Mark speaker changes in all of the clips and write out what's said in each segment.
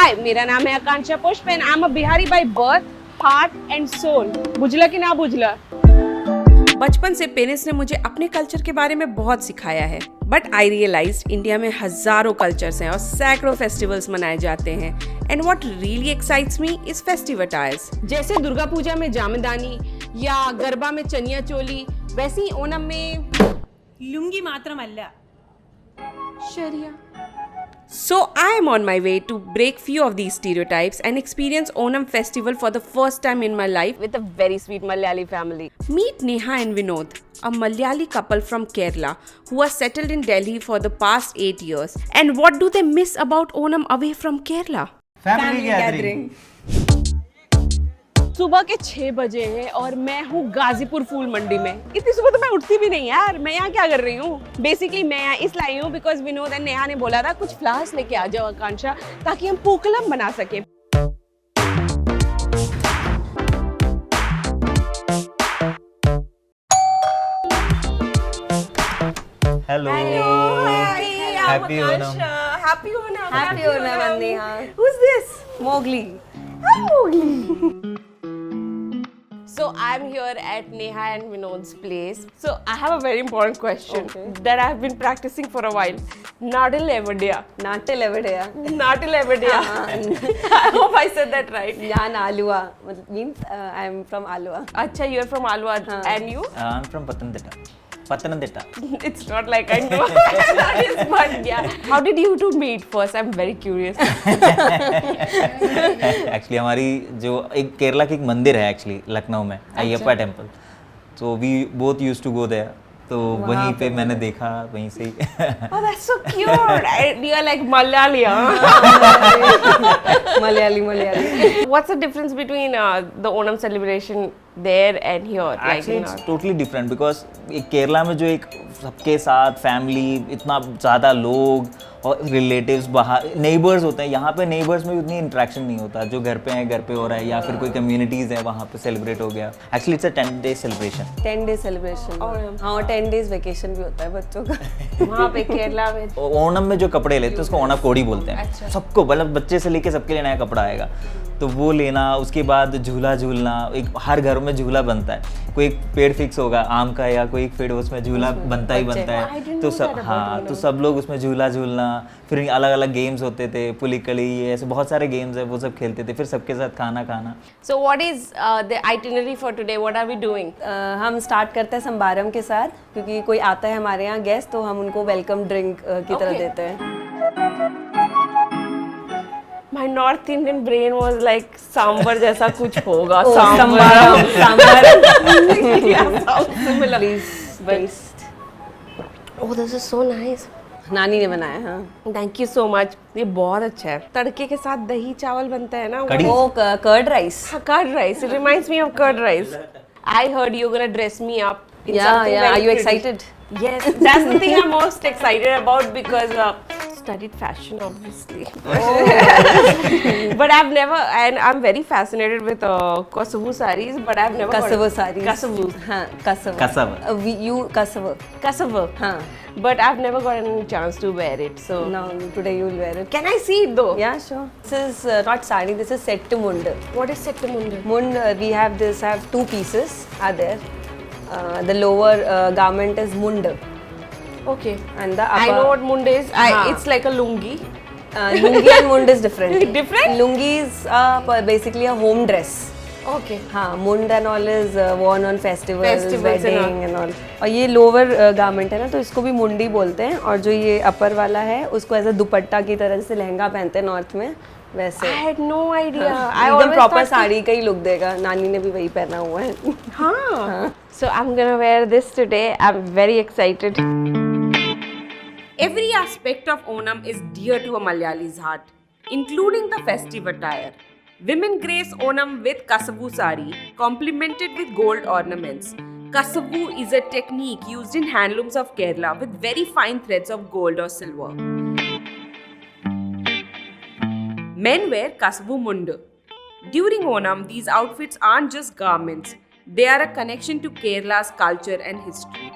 Speaker 1: हाय, मेरा नाम है Akanksha Pushp and I am a Bihari by birth, heart and soul. बुझला कि ना बुझला? बचपन से पेरेंट्स ने मुझे अपने कल्चर के बारे में बहुत सिखाया है, बट आई रियलाइज्ड इंडिया में हजारों कल्चर्स हैं और सैकड़ों फेस्टिवल्स मनाए जाते हैं। And what really excites me is festive attires. जैसे दुर्गा पूजा में जामदानी या गरबा में चनिया चोली, वैसे ही ओणम में
Speaker 2: लुंगी मात्रमल्ल
Speaker 1: शरिया। So I am on my way to break few of these stereotypes and experience Onam festival for the first time in my life with a very sweet Malayali family. Meet Neha and Vinod, a Malayali couple from Kerala who are settled in Delhi for the past 8 years. And what do they miss about Onam away from Kerala?
Speaker 3: Family gathering.
Speaker 1: सुबह के 6 बजे हैं और मैं हूँ गाजीपुर फूल मंडी में। इतनी सुबह तो मैं उठती भी नहीं यार। मैं यहाँ क्या कर रही हूँ? बेसिकली मैं यहाँ इस लाई हूँ बिकॉज विनोद एंड नेहा ने बोला था कुछ फ्लावर्स लेके आ जाओ आकांक्षा, ताकि हम पूकलम बना सके।
Speaker 3: Hello, happy Onam.
Speaker 1: Happy Onam.
Speaker 2: Happy Onam Neha.
Speaker 1: Who's this?
Speaker 2: Mowgli.
Speaker 1: So I'm here at Neha and Vinod's place. So I have a very important question that I have been practicing for a while. Nadil Evadia.
Speaker 2: नाटिल एवडेया।
Speaker 1: Nadil Evadia. I hope I said that right.
Speaker 2: यान आलुआ means I am from Alua.
Speaker 1: Acha, you're from Alwar. And you?
Speaker 3: I am from Pathanamthitta.
Speaker 1: It's not like I know. That is fun, yeah. How did you two meet first? I'm very curious.
Speaker 3: Actually हमारी जो एक केरला की एक मंदिर है actually Lucknow में, Ayyappa temple, तो we both used to go there, तो वहीं पे मैंने देखा, वहीं से ही।
Speaker 1: Oh, that's so cute. You are like Malayali, huh?
Speaker 2: Malayali.
Speaker 1: What's the difference between the Onam celebration there and here?
Speaker 3: Actually it's totally different because Kerala में जो एक सबके साथ फैमिली, इतना ज़्यादा लोग और रिलेटिव्स, बाहर नेबर्स होते हैं, यहाँ पे नेबर्स में उतनी इंटरेक्शन नहीं होता। जो घर पे है घर पे हो रहा है, या फिर कोई कम्युनिटीज़ है वहाँ पे सेलिब्रेट हो गया। Actually it's a 10 day celebration.
Speaker 2: 10 day celebration. हाँ, और 10 days वेकेशन भी होता है बच्चों का।
Speaker 1: वहाँ पे केरला में
Speaker 3: ओणम में जो कपड़े लेते हैं उसको ओणम कोड़ी बोलते हैं। सबको, मतलब बच्चे से लेके सबके लिए नया कपड़ा आएगा, तो वो लेना। उसके बाद झूला झूलना, एक हर घर में झूला बनता है। कोई एक पेड़ फिक्स होगा आम का, या कोई एक पेड़, उसमें झूला बनता ही बनता है। तो सब, हाँ, तो सब लोग उसमें झूला झूलना। फिर अलग अलग गेम्स होते थे, पुलिकली, ये ऐसे बहुत सारे गेम्स है, वो सब खेलते थे। फिर सबके साथ खाना खाना।
Speaker 1: So what is the itinerary for today? What are we doing?
Speaker 2: हम स्टार्ट करते हैं संबारम के साथ, क्योंकि कोई आता है हमारे यहाँ गेस्ट, तो हम उनको वेलकम ड्रिंक की तरह देते हैं।
Speaker 1: My North Indian brain was like sambar जैसा कुछ होगा।
Speaker 2: संबारम।
Speaker 1: Yeah, sounds similar.
Speaker 2: Please.
Speaker 1: Oh, this is so nice.
Speaker 2: नानी ने बनाया। हाँ।
Speaker 1: Thank you so much. ये बहुत अच्छा है। तड़के के साथ दही चावल बनता है ना?
Speaker 3: कढ़ी।
Speaker 2: वो curd rice.
Speaker 1: Curd rice. It reminds me of curd rice. I heard you're gonna dress me up. in something
Speaker 2: Yeah.
Speaker 1: very
Speaker 2: Are you
Speaker 1: pretty.
Speaker 2: excited?
Speaker 1: Yes, that's the thing I'm most excited about because studied fashion, obviously. But I've never, and I'm very fascinated with Kosovo sarees, but I've never.
Speaker 2: Kasavu sarees.
Speaker 1: Kosovo.
Speaker 2: हाँ, Kasavu.
Speaker 3: Kasavu.
Speaker 2: You Kasavu.
Speaker 1: Kosovo.
Speaker 2: हाँ.
Speaker 1: But I've never gotten a chance to wear it. So
Speaker 2: Now today you will wear it.
Speaker 1: can I see it though?
Speaker 2: Yeah, sure. This is not sari. This is set to mund.
Speaker 1: What is Septamunda?
Speaker 2: Mund. We have this. I have 2 pieces are there. The lower garment is mund,
Speaker 1: Okay.
Speaker 2: and the upper.
Speaker 1: I know what mund is.
Speaker 2: हाँ.
Speaker 1: It's like a lungi.
Speaker 2: Lungi and mund is different.
Speaker 1: Different?
Speaker 2: Lungi is basically a home dress.
Speaker 1: Okay.
Speaker 2: हाँ, mund and all is worn on festivals
Speaker 1: Festivals
Speaker 2: wedding and all. और ये lower garment है ना, तो इसको भी मुंडी बोलते हैं। और जो ये अपर वाला है, उसको ऐसा दुपट्टा की तरह से लहंगा पहनते हैं नॉर्थ में, वैसे।
Speaker 1: I had no idea. I
Speaker 2: एकदम
Speaker 1: always
Speaker 2: प्रॉपर
Speaker 1: thought
Speaker 2: साड़ी का ही लुक देगा। नानी ने भी वही पहना हुआ है।
Speaker 1: Huh. So I'm gonna wear this today. I'm very excited. Every aspect of Onam is dear to a Malayali's heart, including the festive attire. Women grace Onam with Kasavu sari, complemented with gold ornaments. Kasavu is a technique used in handlooms of Kerala with very fine threads of gold or silver. Men wear Kasavu mundu. During Onam, these outfits aren't just garments, they are a connection to Kerala's culture and history.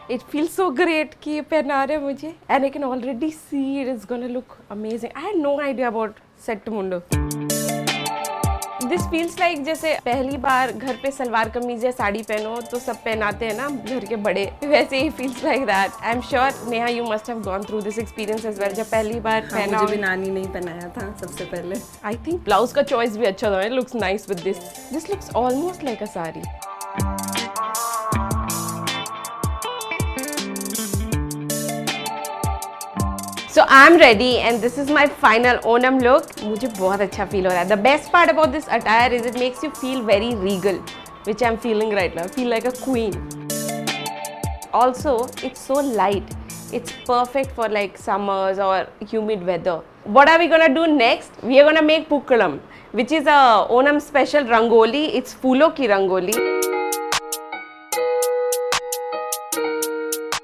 Speaker 1: It feels so great कि ये पहना रहे हैं मुझे, and I can already see it is gonna look amazing. I had no idea about Set Mundo. This feels like जैसे पहली बार घर पे सलवार कमीज या साड़ी पहनो तो सब पहनाते हैं ना घर के बड़े, वैसे ही feels like that. I'm sure Neha you must have gone through this experience as well. जब पहली बार पहना
Speaker 2: मुझे भी नानी ने ही पहनाया था सबसे पहले.
Speaker 1: I think ब्लाउज का चॉइस भी अच्छा था. It looks nice with this. This looks almost like a sari. So I'm ready and this is my final Onam look. मुझे बहुत अच्छा feel हो रहा है. The best part about this attire is it makes you feel very regal, which I'm feeling right now. I feel like a queen. Also, it's so light. It's perfect for like summers or humid weather. What are we gonna do next? We are gonna make Pukkalam, which is a Onam special rangoli. It's फूलों की रंगोली.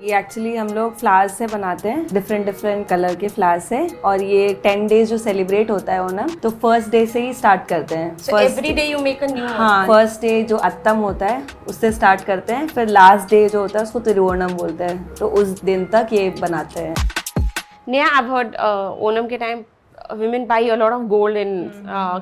Speaker 2: ये actually हम लोग flowers से बनाते हैं, different colour के flowers से. और ये 10 डेज जो सेलिब्रेट होता है ओनम, तो फर्स्ट डे से ही स्टार्ट करते हैं.
Speaker 1: So every day you make a new one.
Speaker 2: हाँ, फर्स्ट डे जो अत्तम होता है उससे स्टार्ट करते हैं, फिर लास्ट डे जो होता है उसको तिरुओणम बोलते हैं, तो उस दिन तक ये बनाते हैं.
Speaker 1: Neha, I've heard Onam के time women buy a lot of gold in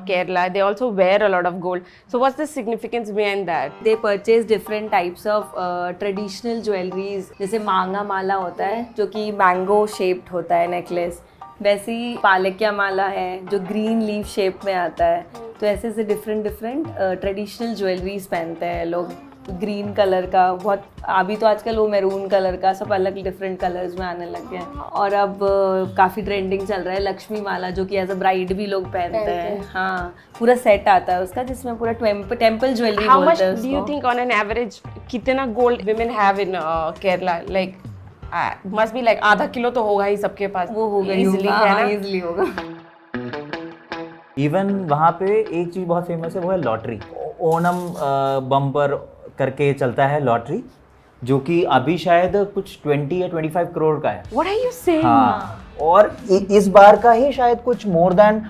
Speaker 1: Kerala. They also wear a lot of gold. So what's the significance behind that?
Speaker 2: They purchase different types of traditional jewelleries. जैसे मांगा माला होता है जो कि mango shaped होता है necklace, वैसे ही Palkia माला है जो ग्रीन लीफ शेप में आता है. तो ऐसे से डिफरेंट ट्रेडिशनल ज्वेलरीज पहनते हैं लोग. ग्रीन कलर का बहुत, अभी तो आजकल वो मैरून कलर का, सब अलग डिफरेंट कलर्स में आने लग गए हैं. और अब काफ़ी ट्रेंडिंग चल रहा है लक्ष्मी माला, जो कि एज अ ब्राइड भी लोग पहनते हैं. हाँ, पूरा सेट आता है उसका जिसमें पूरा टेम्पल ज्वेलरी
Speaker 1: How much
Speaker 2: बोलते हैं
Speaker 1: do you
Speaker 2: उसको.
Speaker 1: think on an average कितना gold women have in Kerala? Like must be like आधा किलो तो होगा ही सबके पास.
Speaker 2: वो हो गई
Speaker 1: easily, है ना?
Speaker 2: इजीली होगा.
Speaker 3: इवन वहाँ पे एक चीज़ बहुत फेमस है, वो है लॉटरी. ओनम बम्पर करके चलता है लॉटरी, जो कि अभी शायद कुछ 20 या 25 करोड़ का है.
Speaker 1: What are you saying?
Speaker 3: हाँ, और इस बार का ही शायद कुछ मोर देन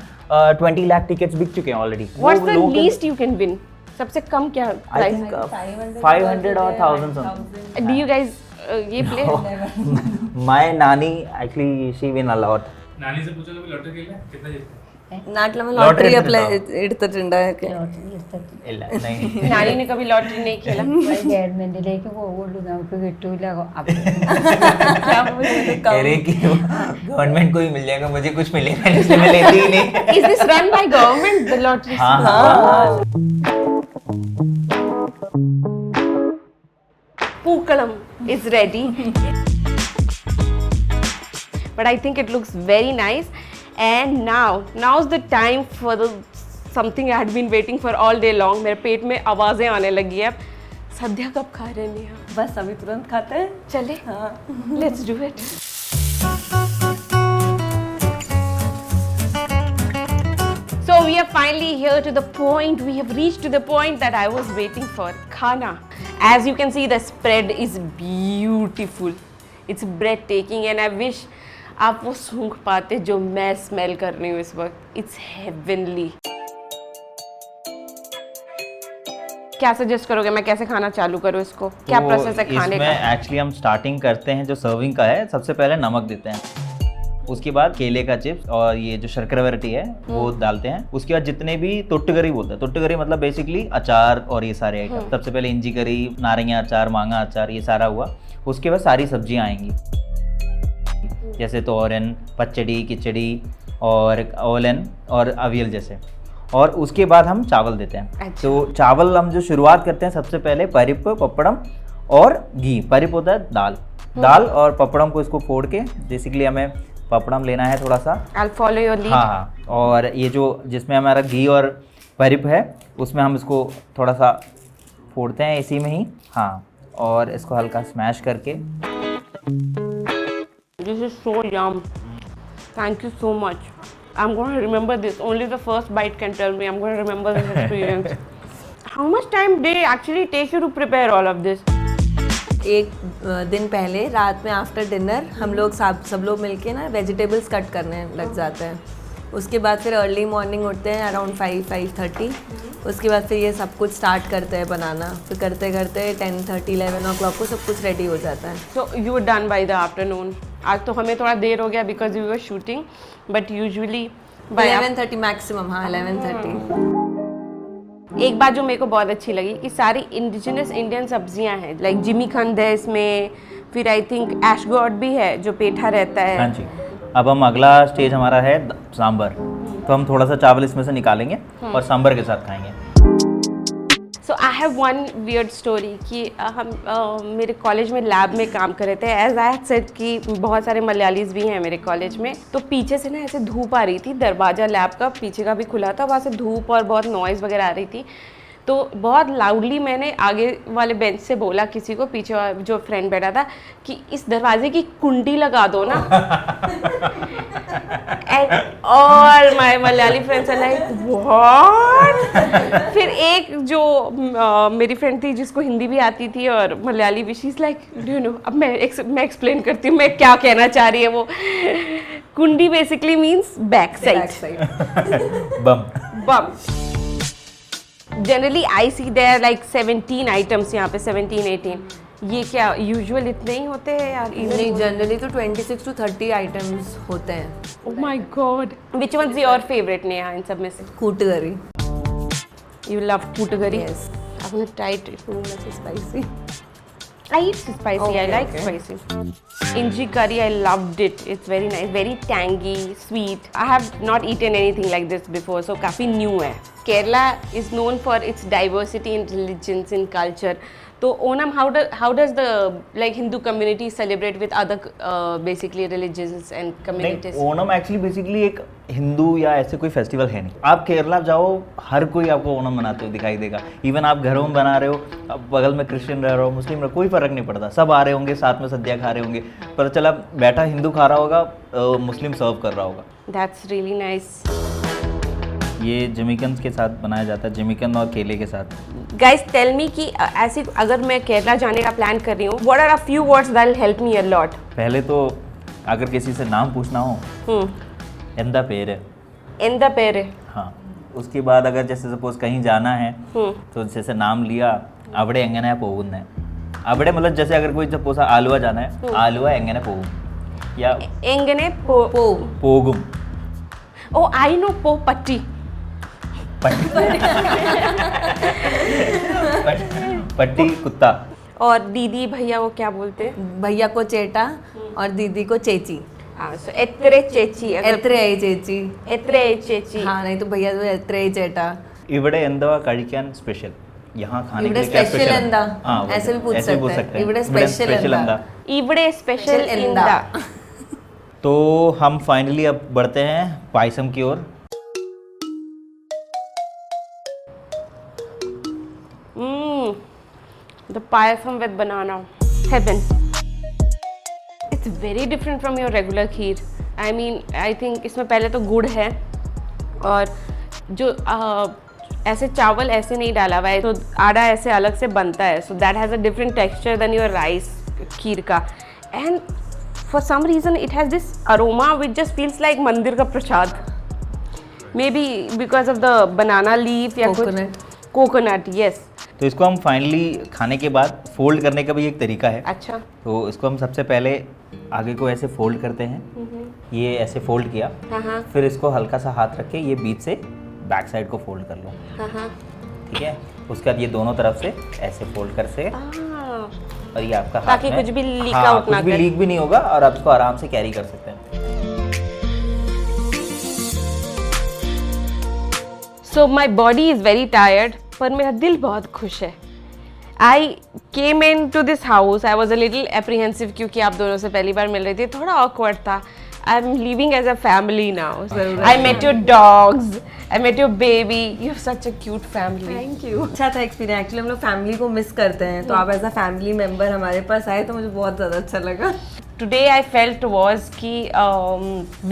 Speaker 3: 20 लाख टिकट्स बिक चुके हैं already.
Speaker 1: What's the least you can win? सबसे कम क्या
Speaker 3: आई
Speaker 1: price
Speaker 3: थिंक
Speaker 1: है?
Speaker 3: 500 और 1000 समथिंग.
Speaker 1: Do you guys ये play?
Speaker 3: माय नानी actually she win a lot.
Speaker 4: नानी से पूछो कभी लॉटरी खेला कितना जीतते?
Speaker 2: നാട്ടിൽ ലോട്ടറി അപ്ലൈ എടുത്തിട്ടുണ്ടൊക്കെ.
Speaker 3: ഇല്ല नहीं.
Speaker 1: नानी ने कभी लॉटरी नहीं खेला.
Speaker 5: ഗവൺമെന്റിലേക്ക് പോകുള്ളൂ, നമുക്ക് കിട്ടൂല.
Speaker 3: कह रही कि गवर्नमेंट को ही मिल जाएगा, मुझे कुछ मिलेगा नहीं, इसलिए मैं लेती ही नहीं.
Speaker 1: Is this run by government, the lottery?
Speaker 3: हाँ.
Speaker 1: Pookalam is ready. But I think it looks very nice. And now's the time for the something I had been waiting for all day long. मेरे पेट में आवाज़ें आने लगी है. सद्या कब खा रहे हैं नेहा?
Speaker 2: बस अभी तुरंत खाते हैं.
Speaker 1: चले. हाँ. Let's do it. So we are finally here to the point. We have reached to the point that I was waiting for. Khana. As you can see, the spread is beautiful. It's breathtaking, and I wish आप वो सूंघ पाते जो मैं smell कर रही हूँ इस वक्त. It's heavenly. क्या सजेस्ट करोगे, मैं कैसे खाना चालू करूँ इसको? क्या प्रोसेस है खाने का?
Speaker 3: इसमें एक्चुअली हम स्टार्टिंग करते हैं जो सर्विंग का है, सबसे पहले नमक देते हैं, उसके बाद केले का चिप्स और ये जो शर्करा वैरायटी है वो डालते हैं. उसके बाद जितने भी तुट्टगरी बोलते हैं, तुट्टगरी मतलब बेसिकली अचार और ये सारे आइटम. सबसे पहले इंजी करी, नारंगिया अचार, मांगा अचार, ये सारा हुआ. उसके बाद सारी सब्जियां आएंगी, जैसे तोरन, पचड़ी, खिचड़ी और ओलन और अवियल जैसे. और उसके बाद हम चावल देते हैं.
Speaker 1: अच्छा.
Speaker 3: तो चावल हम जो शुरुआत करते हैं सबसे पहले परिप, पपड़म और घी. परिप होता है दाल और पपड़म को इसको फोड़ के, बेसिकली हमें पपड़म लेना है थोड़ा सा.
Speaker 1: I'll follow your lead.
Speaker 3: हाँ, और ये जो जिसमें हमारा घी और परिप है उसमें हम इसको थोड़ा सा फोड़ते हैं इसी में ही. हाँ, और इसको हल्का स्मैश करके.
Speaker 1: This is so yum. Thank you so much. I'm going to remember this. Only the first bite can tell me. I'm going to remember this experience. How much time did it actually take you to prepare all of this?
Speaker 2: एक दिन पहले रात में after dinner हम लोग सब लोग मिलके ना वेजिटेबल्स कट करने लग जाते हैं. उसके बाद फिर अर्ली मॉर्निंग उठते हैं अराउंड 5-5:30। उसके बाद फिर ये सब कुछ स्टार्ट करते हैं बनाना, फिर करते करते 10:30-11 o'clock को सब कुछ रेडी हो जाता है।
Speaker 1: So you were done by the afternoon. आज तो हमें थोड़ा देर हो गया because we were shooting, but usually by
Speaker 2: 11:30 maximum, हाँ 11:30।
Speaker 1: एक बात जो मेरे को बहुत अच्छी लगी कि सारी इंडिजिनस इंडियन सब्जियां हैं, लाइक जिमीकंद है इसमें, फिर आई थिंक एशगॉट भी है जो पेठा रहता है।
Speaker 3: हाँ जी। अब हम अगला स्टेज हमारा है सांबर, तो हम थोड़ा सा चावल इसमें से निकालेंगे और सांबर के साथ खाएंगे।
Speaker 1: So I have one weird story कि हम मेरे कॉलेज में लैब में काम कर रहे थे। एज आई हैड सेड कि बहुत सारे मलयालीज भी हैं मेरे कॉलेज में, तो पीछे से ना ऐसे धूप आ रही थी, दरवाज़ा लैब का पीछे का भी खुला था, वहाँ से धूप और बहुत नॉइज़ वगैरह आ रही थी। तो बहुत लाउडली मैंने आगे वाले बेंच से बोला किसी को, पीछे जो फ्रेंड बैठा था, कि इस दरवाजे की कुंडी लगा दो ना। और my Malayali friends are like what. फिर एक जो मेरी फ्रेंड थी जिसको हिंदी भी आती थी और मलयाली भी, she is like do you know, अब मैं एक्सप्लेन करती हूँ मैं क्या कहना चाह रही है वो। कुंडी basically means back side
Speaker 3: bum.
Speaker 1: Bum. Generally I see there like 17 items यहाँ पे, 17-18। ये क्या यूजुअल इतने ही होते हैं यार?
Speaker 2: नहीं, जनरली तो 26 to 30 आइटम्स होते हैं।
Speaker 1: Oh my god, which one is your favourite Neha इन सब में से?
Speaker 2: कूटगरी।
Speaker 1: You love puttagari?
Speaker 2: Yes.
Speaker 1: I'm gonna try it. It's
Speaker 2: Too much spicy.
Speaker 1: I eat spicy.
Speaker 2: Okay,
Speaker 1: I like
Speaker 2: okay.
Speaker 1: spicy. Inji curry, I loved it. It's very nice, very tangy, sweet. I have not eaten anything like this before, so काफी new है. Kerala is known for its diversity in religions and culture. So Onam, how does the like Hindu community celebrate with other basically religions and communities?
Speaker 3: नहीं, Onam actually basically एक हिंदू या ऐसे कोई festival है नहीं। आप केरला जाओ, हर कोई आपको ओणम मनाते हुए दिखाई देगा। इवन आप घरों में बना रहे हो, अब बगल में क्रिश्चियन रह रहे हो, मुस्लिम रह रहे हो, कोई फर्क नहीं पड़ता। सब आ रहे होंगे, साथ में सद्या खा रहे होंगे, पर चला बैठा हिंदू खा रहा होगा, मुस्लिम सर्व कर रहा होगा।
Speaker 1: That's really nice.
Speaker 3: ये जिमीकंद के साथ बनाया जाता है, जिमीकंद और केले के साथ।
Speaker 1: Guys, tell me कि ऐसी अगर मैं केरला जाने का प्लान कर रही हूँ, what are a few words that will help me a lot?
Speaker 3: पहले तो अगर किसी से नाम पूछना हो, एंदा पेरे।
Speaker 1: एंदा पेरे।
Speaker 3: हाँ, उसके बाद अगर जैसे सपोज कहीं जाना है तो जैसे नाम लिया, അവിടെ എങ്ങനെ പോകുന്നേ, അവിടെ मतलब जैसे अगर कोई सपोज आलुवा जाना है, आलुवा എങ്ങനെ പോകും, या
Speaker 1: एंगने
Speaker 3: പോകും।
Speaker 1: Oh, I know patti.
Speaker 3: पट्टी कुत्ता।
Speaker 1: और दीदी भैया वो क्या बोलते हैं?
Speaker 2: भैया को चेटा और दीदी को चेची।
Speaker 1: हाँ, so एत्रे चेची।
Speaker 2: एत्रे चेची।
Speaker 1: एत्रे चेची।
Speaker 2: हाँ, नहीं तो भैया तो एत्रे चेटा।
Speaker 3: ഇവിടെ എന്തുവാ കഴിക്കാൻ സ്പെഷ്യൽ, यहाँ खाने के
Speaker 2: ഇവിടെ
Speaker 3: लिए क्या
Speaker 2: स्पेशल
Speaker 3: स्पेशल
Speaker 2: എന്താ?
Speaker 3: हाँ,
Speaker 2: ऐसे भी पूछ सकते हैं। ഇവിടെ
Speaker 3: स्पेशल
Speaker 2: स्पेशल എന്താ?
Speaker 1: इवड़े स्पेशल
Speaker 2: Special
Speaker 1: इंदा।
Speaker 3: तो हम फाइनली अब बढ़ते हैं पायसम की ओर।
Speaker 1: The payasam with banana, heaven. It's very different from your regular kheer. I mean, I think इसमें पहले तो गुड़ है और जो ऐसे चावल ऐसे नहीं डाला हुआ है, तो आटा ऐसे अलग से बनता है, so that has a different texture than your rice खीर का, and for some reason it has this aroma which just feels like मंदिर का प्रसाद, maybe because of the banana leaf या कोकोनट, yes.
Speaker 3: तो इसको हम फाइनली खाने के बाद फोल्ड करने का भी एक तरीका है।
Speaker 1: अच्छा।
Speaker 3: तो इसको हम सबसे पहले आगे को ऐसे फोल्ड करते हैं, ये ऐसे फोल्ड किया,
Speaker 1: हाँ।
Speaker 3: फिर इसको हल्का सा हाथ रख के ये बीच से बैक साइड को फोल्ड कर लो,
Speaker 1: हाँ।
Speaker 3: ठीक है। उसके बाद ये दोनों तरफ से ऐसे फोल्ड कर से, और ये आपका हाथ
Speaker 1: ताकि
Speaker 3: में
Speaker 1: कुछ भी लीक
Speaker 3: हाँ,
Speaker 1: आउट ना
Speaker 3: कुछ भी
Speaker 1: करे।
Speaker 3: लीक भी नहीं होगा और आप इसको आराम से कैरी कर सकते हैं।
Speaker 1: So my body is very tired, पर मेरा दिल बहुत खुश है। I came into this house, I was a little apprehensive क्योंकि आप दोनों से पहली बार मिल रही थी, थोड़ा awkward था। I'm leaving as a family now. I met your dogs, I met your baby. You have such a cute family.
Speaker 2: Thank you. अच्छा था एक्सपीरियंस। एक्चुअली हम लोग फैमिली को मिस करते हैं, तो आप एज अ फैमिली मेंबर हमारे पास आए तो मुझे बहुत ज़्यादा अच्छा लगा।
Speaker 1: Today I felt was कि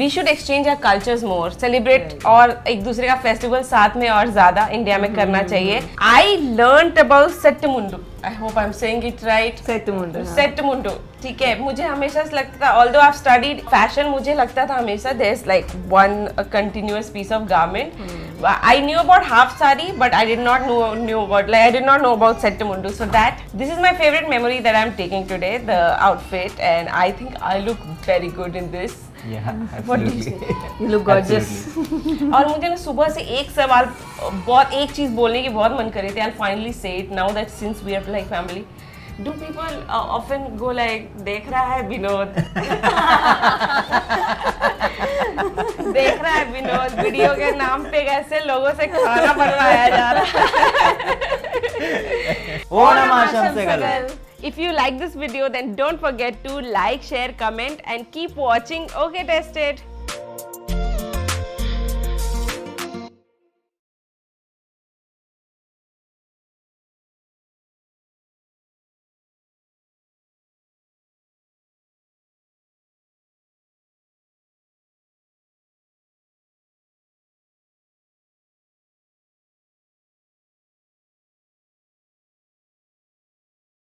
Speaker 1: we should exchange our cultures more, celebrate और एक दूसरे का फेस्टिवल साथ में और ज़्यादा इंडिया में करना चाहिए। I learnt about Satyamundu. I hope I'm saying it right.
Speaker 2: Set mundu
Speaker 1: set mundu, ठीक है. मुझे हमेशा से लगता था, although I've studied fashion, मुझे लगता था हमेशा there's like one continuous piece of garment. I knew about half sari, but I did not know about set mundu. So this is my favorite memory that I'm taking today, the outfit, and I think I look very good in this.
Speaker 3: Yeah,
Speaker 1: What do you
Speaker 3: absolutely.
Speaker 2: You look gorgeous.
Speaker 3: Absolutely.
Speaker 1: और मुझे ना सुबह से एक सवाल, बहुत एक चीज बोलने की बहुत मन कर रही थी. I'll finally say it now that since we are like family. Do people often go like, देख रहा है विनोद, देख रहा है विनोद, वीडियो के नाम पे कैसे लोगों से खाना बनवाया जा रहा है.
Speaker 3: Onam आशंसकल.
Speaker 1: If you like this video, then don't forget to like, share, comment, and keep watching. Okay, Tested.